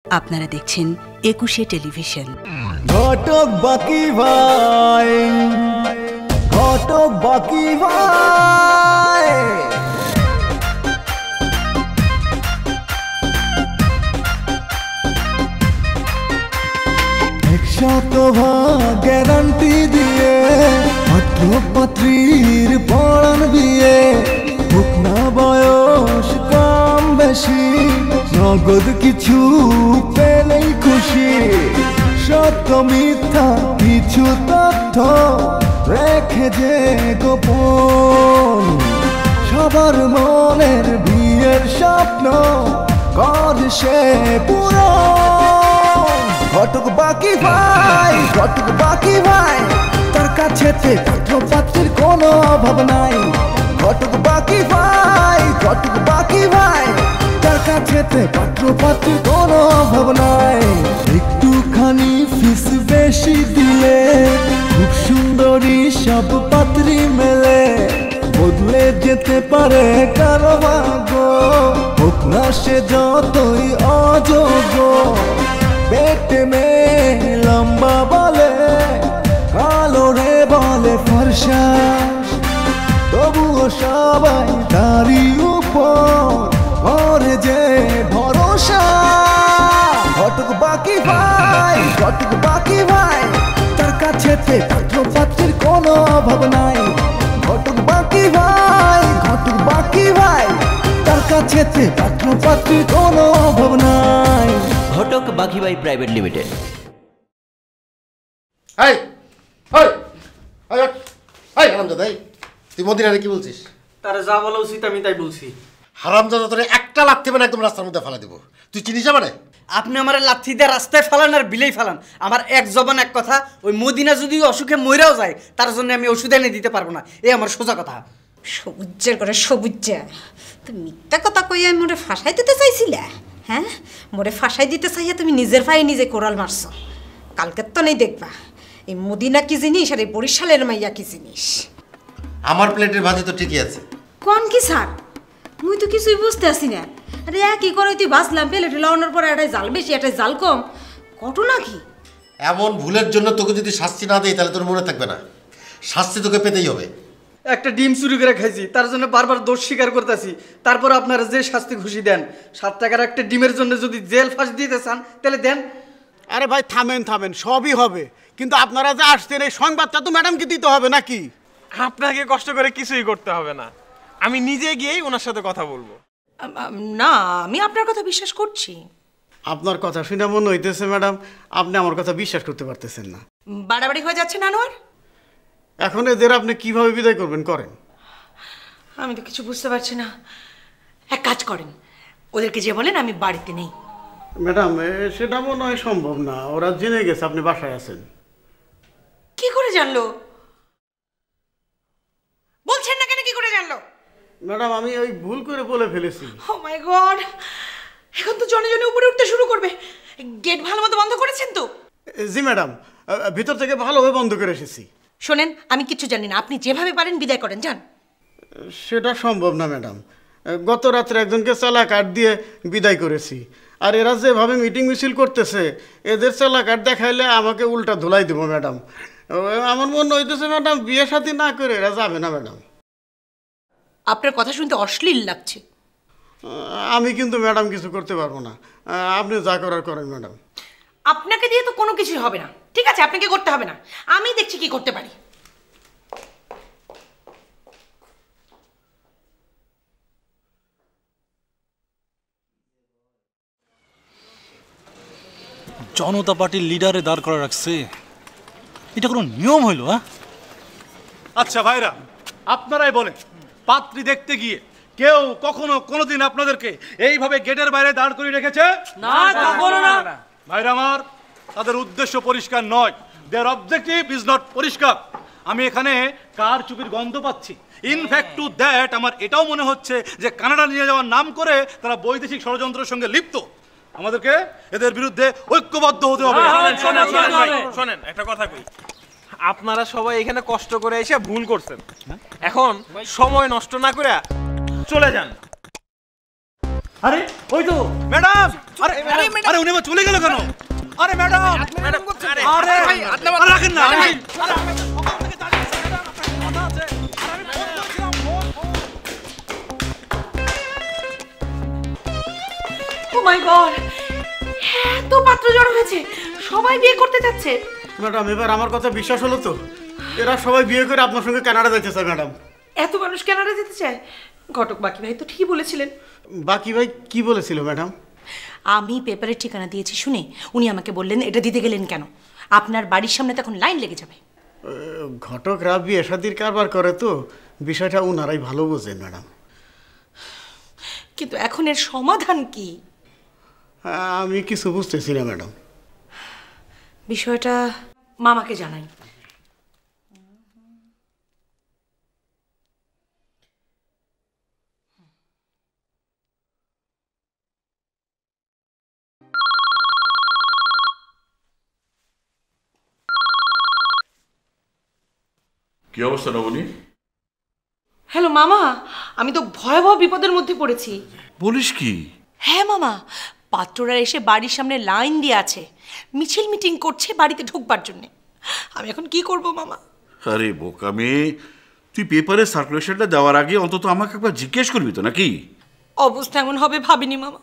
আপনারা দেখছেন ২১শে টেলিভিশন। ঘটক বাকি ভাই, ঘটক বাকি ভাই, গ্যারান্টি দিয়ে পাত্র পাত্রীর পড়ান বিয়ে, হোক না বয়স কম বেশি, নগদ কিছু পেলেই খুশি। সত্য মিথ্যা কিছু তথ্য রেখে যে গোপন, সবার মনের বিয়ের স্বপ্ন করে সে পুরো। ঘটক বাকি ভাই, ঘটক বাকি ভাই, তার কাছে পাত্র পাত্রীর কোনো অভাব নাই। ঘটক বাকি ভাই, ঘটক বাকি ভাই, তার কাছে পাত্র পাত্রীর কোনো অভাব নাই। একটুখানি ফিস বেশি দিলে খুব সুন্দরী সব পাত্রী মেলে, বদলে যেতে পারে কারো ভাগ্য, হোক না সে যতই অযোগ্য। পেটে মেয়ে লম্বা বলে, কালো রে বলে ফর্সা, তবুও সবাই তারই উপর করে যে ভরসা। ঘটক বাকি ভাই, ঘটক বাকি ভাই, তার কাছে পাত্র পাত্রীর কোনো অভাব নাই। ঘটক বাকি ভাই, ঘটক বাকি ভাই, তার কাছে পাত্র পাত্রীর কোনো অভাব নাই। ঘটক বাকি ভাই private limited. High high high high হারামজাদা, তুই মদিনারে কি বলছিস? তারা যা বলা উচিত আমি তাই বলছি। হারামজাদা তোরে একটা লাথি মানে একদম রাস্তার মধ্যে ফেলা দেবো। তুই চিনিস মানে? আপনি আমার লাথি দিয়ে রাস্তায় ফেলান আর বিলেই ফেলান, আমার এক জবান এক কথা। ওই মদিনা যদি অসুখে মইরাও যায় তার জন্য আমি ওষুধ এনে দিতে পারবো না, এই আমার সোজা কথা। সবুজের করে সবুজা, তুমি মিথ্যা কথা কইয়া মোরে ফাঁসাই দিতে চাইছিলে? হ্যাঁ, মোরে ফাঁসাই দিতে চাইয়া তুমি নিজের ভাই নিজে কোরাল মারছ। কালকের তো নেই দেখবা এই মদিনা কি জিনিস আর এই বরিশালের মাইয়া কি জিনিস। আমার প্লেটের ভাজি তো ঠিকই আছে। কোন কি স্যার, মুই তো কিছুই বুঝতে আসি না। আরে কি করে তুই বাঁচলাম, প্লেটে লাউনার পরে এটাই জাল বেশি এটাই জাল কম, ঘটনা কি? এমন ভুলের জন্য তোকে যদি শাস্তি না দেয় তাহলে তোর মনে থাকবে না, শাস্তি তোকে পেতেই হবে। একটা ডিম চুরি করে খাইছি, তার জন্য বারবার দোষ স্বীকার করতেছি। তারপর আপনারা যে শাস্তি খুশি দেন, 7 টাকার একটা ডিমের জন্য যদি জেল ফাঁস দিতে চান তাহলে দেন। আরে ভাই থামেন থামেন, সবই হবে, কিন্তু আপনারা যে আসছেন এই সংবাদটা তো ম্যাডামকে দিতে হবে নাকি? আপনাকে কষ্ট করে কিছুই করতে হবে না, আমি নিজে গিয়েই ওনার সাথে কথা বলবো। না, আমি আপনার কথা বিশ্বাস করছি। আপনার কথা শুনে মনে হইতেছে ম্যাডাম আপনি আমার কথা বিশ্বাস করতে পারতেছেন না। বাড়াবাড়ি হয়ে যাচ্ছে না আনোয়ার? এখন এদের আপনি কিভাবে বিদায় করবেন করেন? আমি তো কিছু বুঝতে পারছি না। এক কাজ করেন, ওদেরকে যে বলেন আমি বাড়িতে নেই। ম্যাডাম সেটা মনে হয় সম্ভব না, ওরা জেনে গেছে আপনি বাসায় আছেন। কি করে জানলো? বলছেন না কেন, কি করে জানলো? ম্যাডাম আমি ওই ভুল করে বলে ফেলেছি। ও মাই গড, এখন তো জনে জনে উপরে উঠতে শুরু করবে। গেট ভালো মতো বন্ধ করেছেন তো? জি ম্যাডাম, ভিতর থেকে ভালোভাবে বন্ধ করে এসেছি। শোনেন, আমি কিছু জানি না, আপনি যেভাবে পারেন বিদায় করেন, যান। সেটা সম্ভব না ম্যাডাম, গত রাত্রে একজনকে চালা কাঠ দিয়ে বিদায় করেছি, আর এরা যেভাবে মিটিং মিছিল করতেছে এদের চালা কাঠ দেখাইলে আমাকে উল্টা ধুলাই দেবো ম্যাডাম। আমার মনে হইতেছে ম্যাডাম বিয়ে শাদী না করে এরা যাবে না ম্যাডাম। আপনার কথা শুনতে অশ্লীল লাগছে। আমি কিন্তু ম্যাডাম কিছু করতে পারবো না, আপনি যা করার করেন ম্যাডাম। আপনাকে দিয়ে তো কোনো কিছুই হবে না, ঠিক আছে? আপনাকে করতে হবে না, আমি দেখছি কি করতে পারি। জনতা পার্টির লিডারে দাঁড় করে রাখছে, এটা কোনো নিয়ম হইল? আচ্ছা ভাইরা, আপনারাই বলেন, পাত্রী দেখতে গিয়ে কেউ কখনো কোনোদিন আপনাদেরকে এইভাবে গেটের বাইরে দাঁড় করিয়ে রেখেছে? না, কখনো না। ভাইরা আমার, তাদের উদ্দেশ্য পরিষ্কার নয়, দেয়ার অবজেক্টিভ ইজ নট পরিষ্কার। আমি এখানে কার চুপির গন্ধ পাচ্ছি। ইনফ্যাক্ট টু দ্যাট আমার এটাও মনে হচ্ছে যে কানাডা নিয়ে যাওয়ার নাম করে তারা বৈদেশিক ষড়যন্ত্রের সঙ্গে লিপ্ত। আমাদেরকে এদের বিরুদ্ধে ঐক্যবদ্ধ হতে হবে। শোনেন একটা কথা কই, আপনারা সবাই এখানে কষ্ট করে এসে ভুল করছেন, এখন সময় নষ্ট না করে চলে যান। আরে ওই তো ম্যাডাম। আরে আরে উনি আবার চলে গেল কেন? আরে ম্যাডাম আরে রাখেন না। ও মাই গড, এত পাত্র জড়ো হয়েছে, সবাই বিয়ে করতে যাচ্ছে। ম্যাডাম এবার আমার কথা বিশ্বাস হলো তো? এরা সবাই বিয়ে করে আপনার সঙ্গে কানাডা যাইতে চায় ম্যাডাম। এত মানুষ কানাডা যেতে চায়? ঘটক বাকি ভাই তো ঠিকই বলেছিলেন। বাকি ভাই কি বলেছিল ম্যাডাম? আমি পেপারের ঠিকানা দিয়েছি শুনে উনি আমাকে বললেন এটা দিতে গেলেন কেন, আপনার বাড়ির সামনে তখন লাইন লেগে যাবে। ঘটকরা বিয়ে শাদির কারবার করে তো বিষয়টা উনারাই ভালো বোঝেন ম্যাডাম। কিন্তু এখন এর সমাধান কি? আমি কিছু বুঝতেছি না ম্যাডাম। বিষয়টা মামাকে জানাই। কি অবস্থা নবনী? হ্যালো মামা, আমি তো ভয়াবহ বিপদের মধ্যে পড়েছি। বলিস কি? হ্যাঁ মামা, পাত্ররা এসে বাড়ির সামনে লাইন দিয়ে আছে, মিছিল মিটিং করছে বাড়িতে ঢুকবার জন্য। আমি এখন কি করব মামা? আরে বোকা মেয়ে, তুই পেপারে সার্কুলেশনটা দেওয়ার আগে অন্তত আমাকে একবার জিজ্ঞেস করবি তো নাকি? অবস্থা এমন হবে ভাবিনি মামা।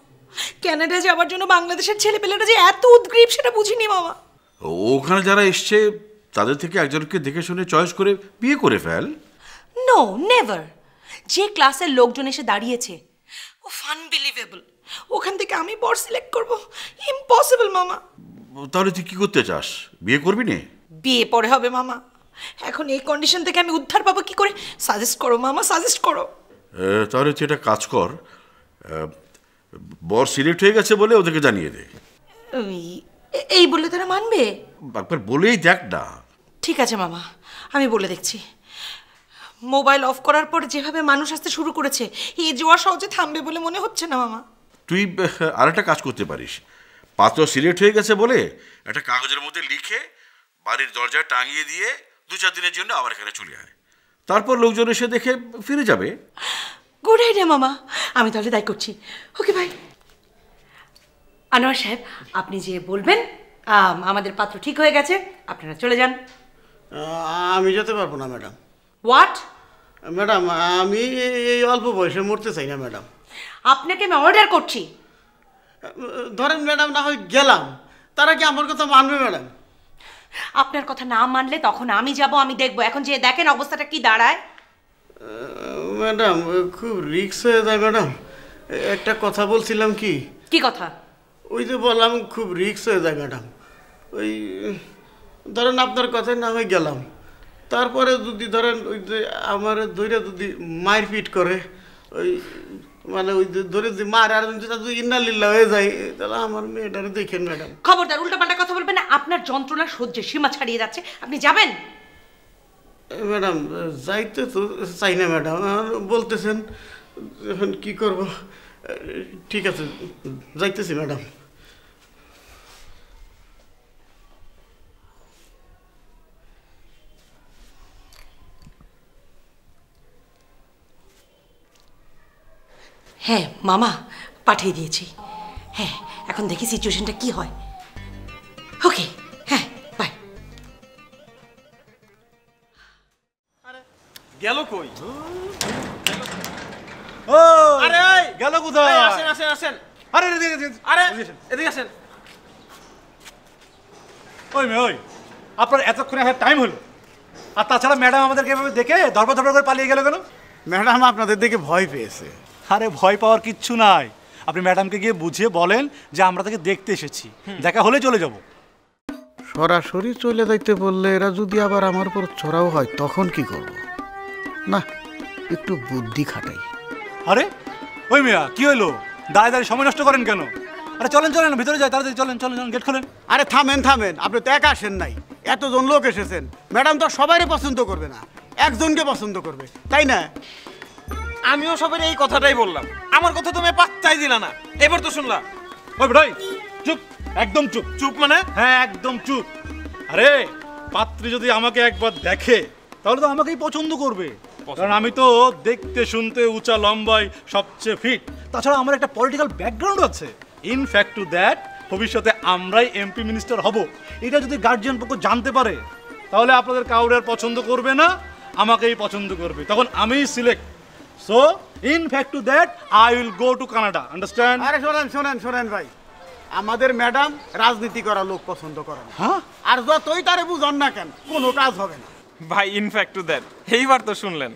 ক্যানাডা যাওয়ার জন্য বাংলাদেশের ছেলেপেলেরা যে এত উদ্গ্রীব সেটা বুঝিনি মামা। ওখানে যারা এসছে তাদের থেকে একজনকে দেখে শুনে চয়েস করে বিয়ে করে ফেল। No never. যে ক্লাসের লোকজন এসে দাঁড়িয়েছে ও আনবিলিভেবল, ওখান থেকে আমি বর সিলেক্ট করব? ইম্পসিবল মামা। তাহলে তুই কি করতে চাস? বিয়ে করবি না? বিয়ে পরে হবে মামা। এখন এই কন্ডিশন থেকে আমি উদ্ধার পাবো কি করে? সাজেস্ট করো মামা, সাজেস্ট করো। তাহলে তুই একটা কাজ কর, বর সিলেক্ট হয়ে গেছে বলে ওদেরকে জানিয়ে দে। এই বললে তারা মানবে? একবার বলেই দেখ না। ঠিক আছে মামা, আমি বলে দেখছি। মোবাইল অফ করার পর যেভাবে মানুষ আসতে শুরু করেছে, এই জোয়ার সহজে থামবে বলে মনে হচ্ছে না মামা। তুই আর একটা কাজ করতে পারিস, পাত্র সিলেক্ট হয়ে গেছে বলে একটা কাগজের মধ্যে লিখে বাড়ির দরজায় টাঙিয়ে দিয়ে 2-4 দিনের জন্য আবার এখানে চলে আয়, তারপর লোকজন এসে দেখে ফিরে যাবে। গুড আইডিয়া মামা, আমি তাহলে তাই করছি। ওকে ভাই। আনোয়ার সাহেব, আপনি যে বলবেন আমাদের পাত্র ঠিক হয়ে গেছে, আপনারা চলে যান। আমি যেতে পারবো না ম্যাডাম। হোয়াট? ম্যাডাম আমি এই অল্প বয়সে মরতে চাই না ম্যাডাম। আপনাকে আমি অর্ডার করছি। ধরেন ম্যাডাম না হয় গেলাম, তারা কি আমার কথা মানবে ম্যাডাম? আপনার কথা না মানলে তখন আমি যাব, আমি দেখবো। এখন যে দেখেন অবস্থাটা কি দাঁড়ায়। ম্যাডাম খুব রিস্ক হয়ে যায় ম্যাডাম। একটা কথা বলছিলাম। কি কি কথা? ওই যে বললাম খুব রিস্ক হয়ে যায় ম্যাডাম। ওই ধরেন আপনার কথায় না হয়ে গেলাম, তারপরে যদি ধরেন ওই যে আমার ধরে যদি মারপিট করে, ওই মানে ওই ধরে যদি মার আর যদি ইন্নালিল্লাহ হয়ে যায়, তাহলে আমার মেয়েটারে দেখেন ম্যাডাম। খবরদার উল্টাপাল্টা কথা বলবেন না। আপনার যন্ত্রণা সহ্যের সীমা ছাড়িয়ে যাচ্ছে, আপনি যাবেন। ম্যাডাম যাইতে তো চাই না ম্যাডাম, বলতেছেন এখন কি করব। ঠিক আছে যাইতেছি ম্যাডাম। হ্যাঁ মামা, পাঠিয়ে দিয়েছি। হ্যাঁ এখন দেখি সিচুয়েশনটা কি হয়। ওকে হ্যাঁ বাই। গেল কই? ও আরে গেল কোথায়? আসেন আসেন আসেন। আরে এদিকে আরে এদিকে আসেন। ওই মেয়ে ওই, আপনার এতক্ষণে আসার টাইম হলো, আর তাছাড়া ম্যাডাম আমাদেরকে এভাবে দেখে ধরপড় করে পালিয়ে গেল কেন? ম্যাডাম আপনাদের দেখে ভয় পেয়েছে। আরে ভয় পাওয়ার কিচ্ছু নাই, আপনি ম্যাডামকে গিয়ে বুঝিয়ে বলেন যে আমরা তাকে দেখতে এসেছি, দেখা হলে চলে যাব। সরাসরি চলে যাইতে বললে এরা যদি আবার আমার উপর চড়াও হয় তখন কি করব? না একটু বুদ্ধি খাটাই। আরে ওই মিয়া কি হলো? দাঁড়িয়ে দাঁড়িয়ে সময় নষ্ট করেন কেন? আরে চলেন চলেন ভিতরে যাই, তাড়াতাড়ি চলেন চলেন চলেন, গেট খোলেন। আরে থামেন থামেন, আপনি তো একা আসেন নাই, এতজন লোক এসেছেন। ম্যাডাম তো সবাইকে পছন্দ করবে না, একজনকে পছন্দ করবে, তাই না? আমিও সবার এই কথাটাই বললাম, আমার কথা তুমি পাত্তাই দিলা না। এবার তো শুনলা। ওই ভাই চুপ, একদম চুপ। চুপ মানে? হ্যাঁ একদম চুপ। আরে পাত্রী যদি আমাকে একবার দেখে তাহলে তো আমাকেই পছন্দ করবে, কারণ আমি তো দেখতে শুনতে উঁচা লম্বায় সবচেয়ে ফিট, তাছাড়া আমার একটা পলিটিক্যাল ব্যাকগ্রাউন্ড আছে। ইনফ্যাক্ট টু দ্যাট ভবিষ্যতে আমরাই এমপি মিনিস্টার হব। এটা যদি গার্জিয়ান পক্ষ জানতে পারে তাহলে আপনাদের কাউরের পছন্দ করবে না, আমাকেই পছন্দ করবে, তখন আমিই select. So in fact to that I will go to Canada, understand? আরে শোনেন ভাই, আমাদের ম্যাডাম রাজনীতি করা লোক পছন্দ করে না। হ্যাঁ, আর যতই তারে বুঝান না কেন কোনো কাজ হবে না। ভাই ইনফ্যাক্ট টু দ্যাট এইবার তো শুনলেন,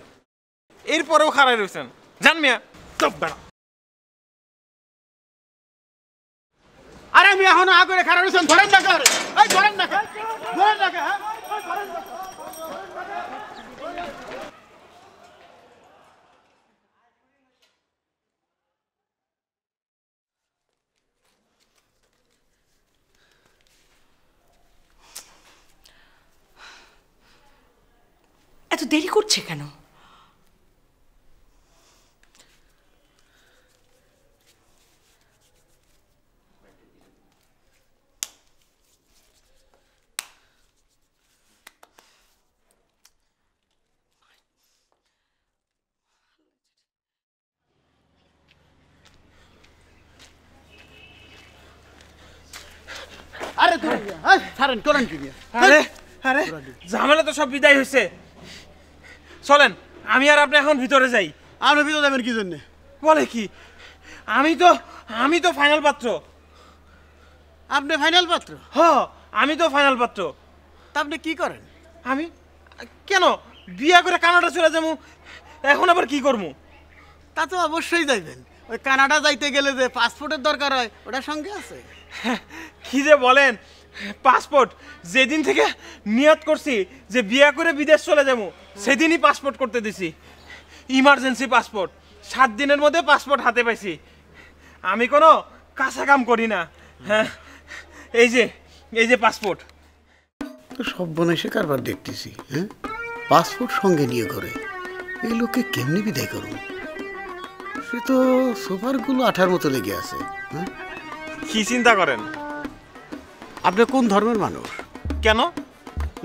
এরপরেও খারাপ রয়েছেন। জান মিয়া চুপ বেড়া। আরে আমি এখন আগে খারাপ রয়েছেন, ধরেন না করে, এই ধরেন না কে, ধরেন না কে, হ্যাঁ ধরেন না। এত দেরি করছে কেন? আরে ছাড়েন, চলেন কি নিয়ে? আরে আরে ঝামেলা তো সব বিদায় হয়েছে, চলেন আমি আর আপনি এখন ভিতরে যাই। আপনি ভিতরে যাবেন কি জন্য? বলে কি, আমি তো ফাইনাল পাত্র। আপনি ফাইনাল পাত্র? হ্যাঁ আমি তো ফাইনাল পাত্র। তা আপনি কি করেন? আমি কেন বিয়া করে কানাডা চলে যাবো, এখন আবার কি করবো? তা তো অবশ্যই যাইবেন। ওই কানাডা যাইতে গেলে যে পাসপোর্টের দরকার হয় ওটার সঙ্গে আছে। কি যে বলেন, পাসপোর্ট যেদিন থেকে নিয়ত করছি যে বিয়া করে বিদেশ চলে যাবো সেদিনই পাসপোর্ট করতে দিছি, ইমার্জেন্সি পাসপোর্ট। 7 দিনের মধ্যে পাসপোর্ট হাতে পাইছি। আমি কোনো কাঁচা কাম করি না। হ্যাঁ এই যে পাসপোর্ট। তো সব বনেসে কারবার দেখতেছি, হ্যাঁ পাসপোর্ট সঙ্গে নিয়ে করে এই লোককে কেমনি বিদায় করুন? সে তো সোফারগুলো আঠার মতো লেগে আছে। হ্যাঁ কি চিন্তা করেন? আপনি কোন ধর্মের মানুষ? কেন?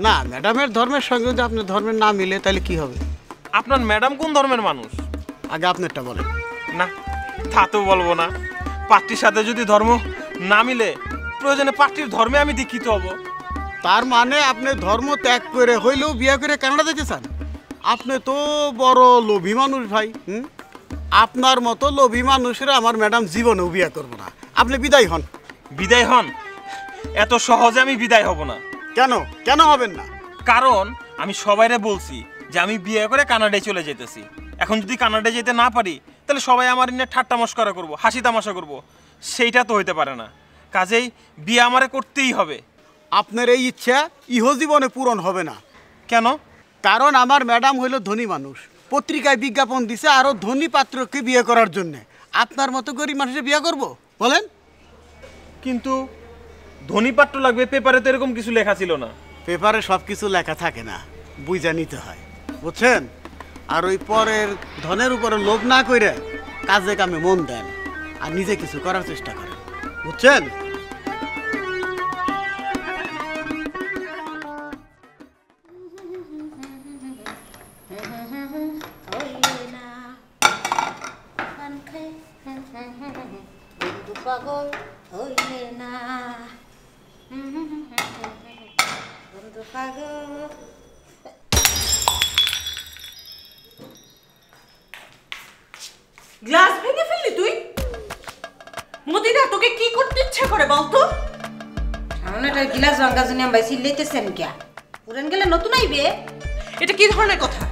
না, ম্যাডামের ধর্মের সঙ্গে যদি আপনার ধর্মের না মিলে তাহলে কি হবে? আপনার ম্যাডাম কোন ধর্মের মানুষ? আগে আপনারটা বলেন। না তা তো বলবো না। পার্টির সাথে যদি ধর্ম না মিলে প্রয়োজনে পার্টির ধর্মে আমি দীক্ষিত হব। তার মানে আপনি ধর্ম ত্যাগ করে হইলেও বিয়ে করে কানাডা যেতে চান? আপনি তো বড় লোভী মানুষ ভাই। আপনার মতো লোভী মানুষেরা আমার ম্যাডাম জীবনেও বিয়ে করবো না। আপনি বিদায় হন। বিদায় হন? এত সহজে আমি বিদায় হব না। কেন হবেন না? কারণ আমি সবাইরে বলছি যে আমি বিয়ে করে কানাডায় চলে যেতেছি। এখন যদি কানাডায় যেতে না পারি তাহলে সবাই আমার নিয়ে ঠাট্টা মস্করা করবো, হাসি তামাশা করবো। সেইটা তো হইতে পারে না। কাজেই বিয়ে আমারে করতেই হবে। আপনার এই ইচ্ছা ইহজীবনে পূরণ হবে না। কেন? কারণ আমার ম্যাডাম হইল ধনী মানুষ, পত্রিকায় বিজ্ঞাপন দিছে আরো ধনী পাত্রকে বিয়ে করার জন্য। আপনার মতো গরিব মানুষের বিয়ে করব বলেন? কিন্তু ধনী পাত্র লাগবে, পেপারে তো এরকম কিছু লেখা ছিল না। পেপারে সব কিছু লেখা থাকে না, বুঝা নিতে হয়, বুঝছেন? আর ওই পরের ধনের উপরে লোভ না করে কাজে কামে মন দেন আর নিজে কিছু করার চেষ্টা করেন, বুঝছেন? পাগল হইলে না বন্ধু পাগল। গ্লাস ভেঙে ফেললি তুই? মদিনা তোকে কি করতে ইচ্ছা করে বলতো? সামনে একটা গ্লাস ভাঙা জন্য আমি চিল্লাইতেছেন কে? পুরান গেলে নতুন আইবে? এটা কি ধরনের কথা?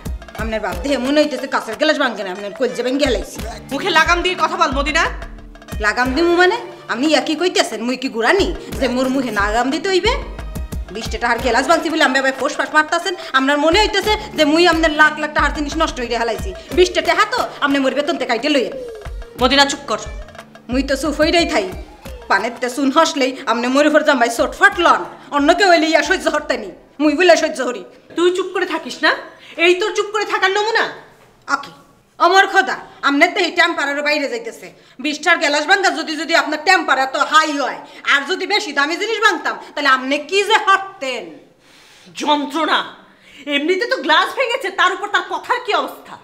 আপনার বাপ দেহে মনে হইতেছে কাঁচের গ্লাস ভাঙে না, আপনার কলজে ভেঙে গেলাইছি। মুখে লাগাম দিয়ে কথা বল মদিনা। লাগাম দিমু মানে আপনি একই কইতেছেন মুই কি গুড়ানি যে মোর মুখে লাগাম দিতে হইবে? 20 টাকার গ্লাস ভাঙছি বলে আমি ভাই ফোস ফাস মারতাছেন। আপনার মনে হইতেছে যে মুই আপনার লাখ লাখ টাকার জিনিস নষ্ট হইরে হেলাইছি। 20 টাকা তো আপনি মোর বেতন তে কাইটে লইয়েন। মদিনা চুপ কর। মুই তো চুপ হইরাই থাই। পানের তে শুন হাসলেই আপনি মোর উপর জামাই চোট ফাটলন, অন্য কেউ হইলে ইয়া সহ্য হরতানি, মুই বলে সহ্য হরি। তুই চুপ করে থাকিস না, এই তোর চুপ করে থাকার নমুনা? ওকে আমার খোদা, আপনার তো এই টেম্পারের বাইরে যাইতেছে। 20 টাকার গ্লাস ভাঙা যদি আপনার টেম্পার এত হাই হয় আর যদি বেশি দামি জিনিস ভাঙতাম তাহলে আপনি কি যে হাঁটতেন। যন্ত্রণা। এমনিতে তো গ্লাস ভেঙেছে, তার উপর তার কথার কি অবস্থা?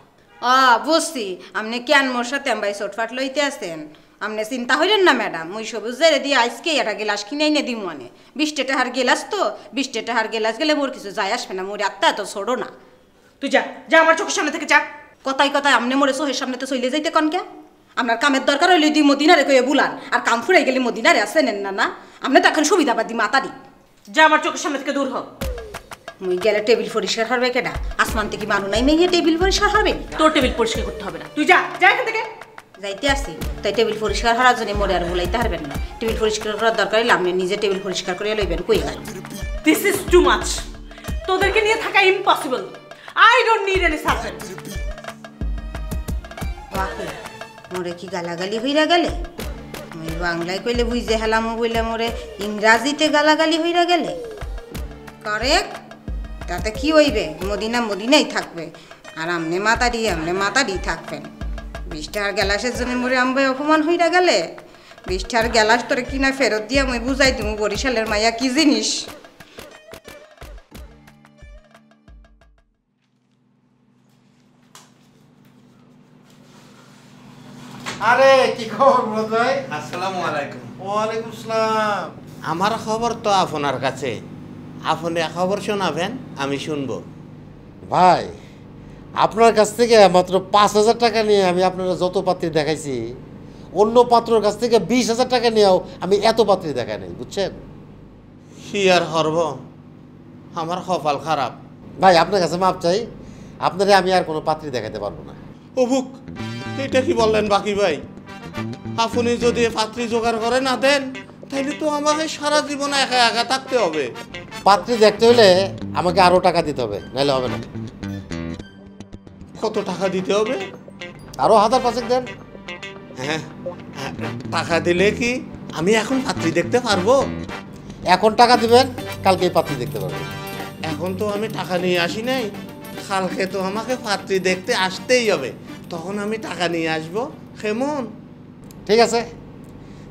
বুঝছি আপনি কেন মোর সাথে ভাই চটফাট লইতে আসেন আপনি চিন্তা হইলেন না ম্যাডাম মুই সবুজ জেরে দিয়ে আজকে একটা গেলাস কিনে এনে দিই মনে 20 টাকার গেলাস তো 20 টাকার গেলাস গেলে মোর কিছু যায় আসবে না মোর আত্মা এত ছোড়ো না তুই যা যা আমার চোখের সামনে থেকে যা কথায় কথায় আপনি মোরে চোখের সামনে তো চলে যাইতে কনকে আপনার কামের দরকার হইলে দুই মদিনারে কয়ে বুলান আর কাম ফুরাই গেলে মদিনারে আসেন না আপনি তো এখন সুবিধাবাদী মাতারি যা আমার চোখের সামনে থেকে দূর হ মুই গেলে টেবিল পরিষ্কার হবে কেডা আসমান থেকে মানু নাই মেয়ে টেবিল পরিষ্কার হবে তোর টেবিল পরিষ্কার করতে হবে না তুই যা যা এখান থেকে যাইতে আসি তাই টেবিল পরিষ্কার হওয়ার জন্য মোরে আর বলাইতে পারবেন না টেবিল পরিষ্কার করার দরকার হলে আপনি নিজে টেবিল পরিষ্কার করে লইবেন কই গেল দিস ইজ টু মাচ তোদেরকে নিয়ে থাকা impossible I don't need any servant মোরে কি গালাগালি হইরা গেলে মুই বাংলায় কইলে বুঝে হেলাম বইলে মোরে ইংরাজিতে গালাগালি হইরা গেলে কারেক্ট তাতে কি হইবে মদিনাই থাকবে আর আমনে মাতারি থাকবেন 20 টাকার গ্যালাসের জন্য মোরে আমবে অপমান হইরা গেলে 20 টাকার গ্যালাস তোরে কিনা ফেরত দিয়া মুই বুঝাই দিমু বরিশালের মাইয়া কি জিনিস আরে কি খবর মুরাদ ভাই? আসসালামু আলাইকুম। ওয়ালাইকুম আসসালাম। আমার খবর তো আপনার কাছে, আপনি খবর শোনাবেন, আমি শুনবো। ভাই আপনার কাছ থেকে মাত্র 5,000 টাকা নিয়ে আমি আপনারা যত পাত্রী দেখাইছি অন্য পাত্রর কাছ থেকে 20,000 টাকা নিয়েও আমি এত পাত্রী দেখাই নাই, বুঝছেন? কি আর হরব, আমার কপাল খারাপ। ভাই আপনার কাছে মাপ চাই, আপনারে আমি আর কোনো পাত্রী দেখাতে পারবো না। অবুক, এটা কি বললেন বাকি ভাই? আপনি যদি পাত্রী জোগাড় করে না দেন তাহলে তো আমাকে সারা জীবন একা একা থাকতে হবে। পাত্রী দেখতে হলে আমাকে আরো টাকা দিতে হবে, নাহলে হবে না। কত টাকা দিতে হবে? আরো 1,500 দেন। হ্যাঁ, টাকা দিলে কি আমি এখন পাত্রী দেখতে পারবো? এখন টাকা দিবেন, কালকে পাত্রী দেখতে পারবেন। এখন তো আমি টাকা নিয়ে আসি নাই, কালকে তো আমাকে পাত্রী দেখতে আসতেই হবে, তখন আমি টাকা নিয়ে আসবো। কেমন? ঠিক আছে,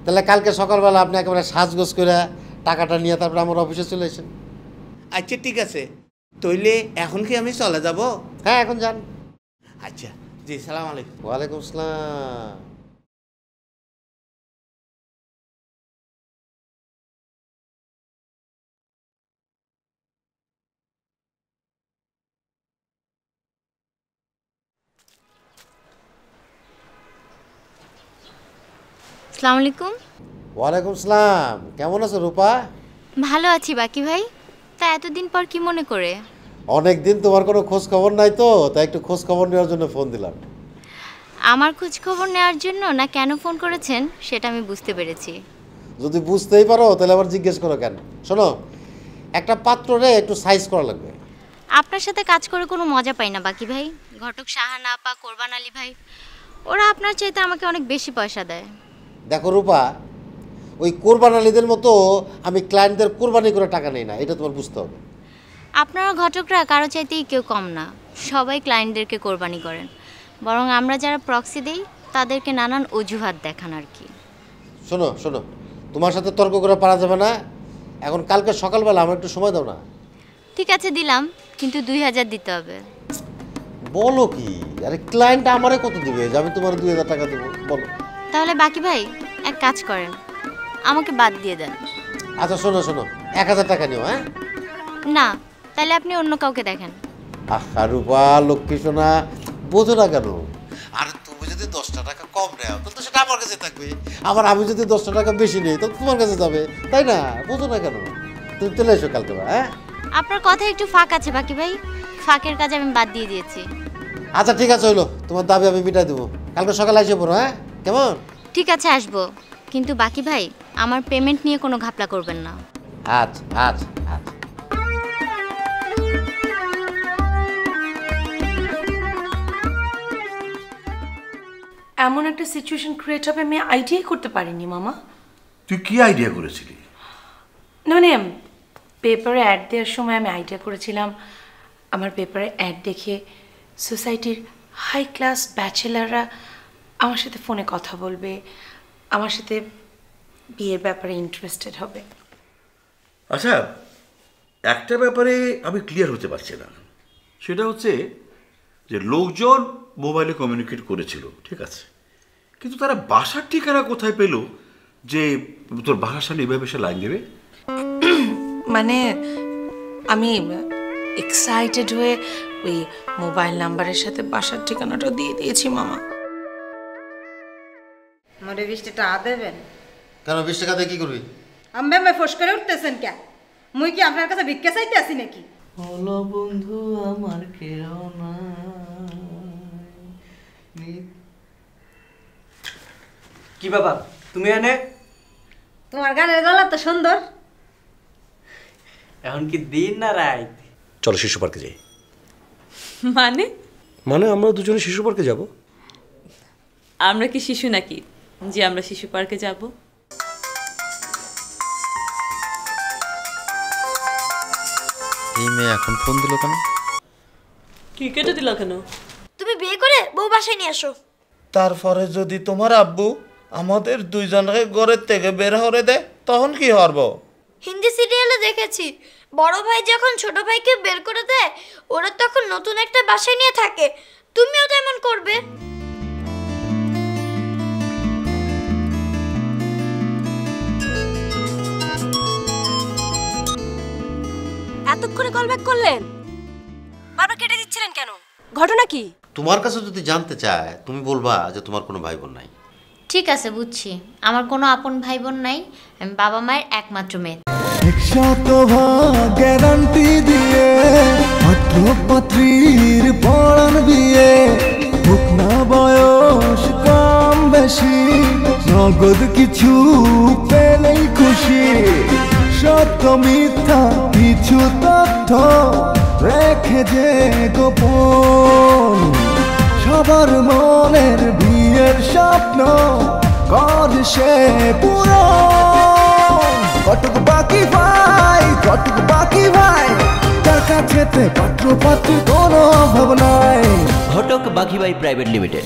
তাহলে কালকে সকালবেলা আপনি একেবারে সাজগোজ করে টাকাটা নিয়ে তারপরে আমার অফিসে চলে আসেন। আচ্ছা ঠিক আছে, তাইলে এখন কি আমি চলে যাব? হ্যাঁ এখন যান। আচ্ছা জি, সালাম আলাইকুম। ওয়ালাইকুম আসসালাম। আসসালামু আলাইকুম। ওয়ালাইকুম আসসালাম। কেমন আছো রূপা? ভালো আছি বাকি ভাই। তা এতদিন পর কি মনে করে? অনেক দিন তোমার কোনো খোঁজ খবর নাই তো, তাই একটু খোঁজ খবর নেওয়ার জন্য ফোন দিলাম। আমার খোঁজ খবর নেওয়ার জন্য না কেন ফোন করেছেন সেটা আমি বুঝতে পেরেছি। যদি বুঝতেই পারো তাহলে আবার জিজ্ঞেস করো কেন? শোনো, একটা পাত্ররে একটু সাইজ করা লাগবে। আপনার সাথে কাজ করে কোনো মজা পাই না বাকি ভাই। ঘটক শাহানা আপা, কোরবান আলী ভাই, ওরা আপনার চাইতে আমাকে অনেক বেশি পয়সা দেয়। দেখো রূপা, ওই কোরবান আলীদের মতো আমি ক্লায়েন্টদের কোরবানি করে টাকা নেই না, এটা তোমার বুঝতে হবে। আপনারা ঘটকরা কারো চাইতেই কেউ কম না, সবাই ক্লায়েন্টদেরকে কোরবানি করেন। বরং আমরা যারা প্রক্সি দেই তাদেরকে নানান অজুহাত দেখান আর কি। শোনো শোনো, তোমার সাথে তর্ক করে পারা যাবে না। এখন কালকে সকালবেলা আমার একটু সময় দাও না। ঠিক আছে দিলাম, কিন্তু 2000 দিতে হবে। বলো কি? আরে ক্লায়েন্ট আমারে কত দিবে যে আমি তোমার 2000 টাকা দেবো? বলো। তাহলে বাকি ভাই এক কাজ করেন, আমাকে বাদ দিয়ে দেন। আচ্ছা শোনো শোনো, 1000 টাকা নিও। হ্যাঁ না, তাহলে আপনি অন্য কাউকে দেখেন। আহা রূপা, লক্ষ্মী সোনা, বোঝো না কেন? আর তুমি যদি 10টা টাকা কম নেও তো সেটা আমার কাছে থাকবে, আবার আমি যদি 10টা টাকা বেশি নেই তো তোমার কাছে যাবে, তাই না? বোঝো না কেন? তুমি চলে এসো কালকে। হ্যাঁ আপনার কথা একটু ফাঁক আছে বাকি ভাই, ফাঁকের কাজ আমি বাদ দিয়ে দিয়েছি। আচ্ছা ঠিক আছে, হইলো, তোমার দাবি আমি মিটাই দেবো। কালকে সকালে এসে পড়ো। হ্যাঁ কেমন? ঠিক আছে আসবো, কিন্তু বাকি ভাই আমার পেমেন্ট নিয়ে কোনো ঘাপলা করবেন না। আচ্ছা আচ্ছা আচ্ছা। এমন একটা সিচুয়েশন ক্রিয়েট হবে আমি আইডিয়াই করতে পারিনি মামা। তুই কি আইডিয়া করেছিলি? মানে পেপারে অ্যাড দেওয়ার সময় আমি আইডিয়া করেছিলাম আমার পেপারে অ্যাড দেখে সোসাইটির হাই ক্লাস ব্যাচেলাররা আমার সাথে ফোনে কথা বলবে, আমার সাথে বিয়ের ব্যাপারে ইন্টারেস্টেড হবে। আচ্ছা, একটা ব্যাপারে আমি ক্লিয়ার হতে পারছি না, সেটা হচ্ছে যে লোকজন মোবাইলে কমিউনিকেট করেছিল, ঠিক আছে, কিন্তু তারা বাসার ঠিকানা কোথায় পেল যে তোর বাসার সামনে এভাবে সে লাইন দেবে? মানে আমি এক্সাইটেড হয়ে ওই মোবাইল নাম্বারের সাথে বাসার ঠিকানাটা দিয়ে দিয়েছি মামা। মোরে 20 টাকা দেবেন? কেন 20 টাকা দিয়ে কি করবি? আম্বে মে ফোস করে উঠতেছেন কে? মুই কি আপনার কাছে ভিক্ষা চাইতে আসি নাকি? হলো বন্ধু আমার কেউ না। কি বাবা তুমি এনে? তোমার গানের গলা তো সুন্দর। এখন কি দিন না রাত? চলো শিশু পার্কে যাই। মানে আমরা দুজনে শিশু পার্কে যাব। আমরা কি শিশু নাকি যে আমরা শিশু পার্কে যাব? এই মেয়ে এখন ফোন দিল কেন? কি কেটে দিল কেন? তুমি বিয়ে করে বউ বাসায় নিয়ে আসো। তারপরে যদি তোমার আব্বু আমাদের দুইজনকে ঘরের থেকে বের করে দেয় তখন কি হরব? হিন্দি সিরিয়ালে দেখেছি বড় ভাই যখন ছোট ভাইকে বের করে দেয় ওরা তখন নতুন একটা বাসায় নিয়ে থাকে। তুমিও তেমন করবে। এতক্ষণে কল ব্যাক করলেন, বারবার কেটে দিচ্ছিলেন কেন? ঘটনা কি? তোমার কাছে যদি জানতে চায় তুমি বলবা যে তোমার কোনো ভাই বোন নাই। ঠিক আছে বুঝছি, আমার কোনো আপন ভাই বোন নাই, আমি বাবা মায়ের একমাত্র মেয়ে। 100% গ্যারান্টি দিয়ে পাত্র পাত্রীর পড়ান বিয়ে, হোক না বয়স কম বেশি, নগদ কিছু পেলেই খুশি। সত্য মিথ্যা কিছু তথ্য রেখে যে গোপন, সবার মনের বিয়ের স্বপ্ন কর সে পূরণ। কটক বাকি ভাই তার কাছেতে পাত্র পাত্রী কোনো অভাব নাই। ঘটক বাঘিবাই প্রাইভেট লিমিটেড।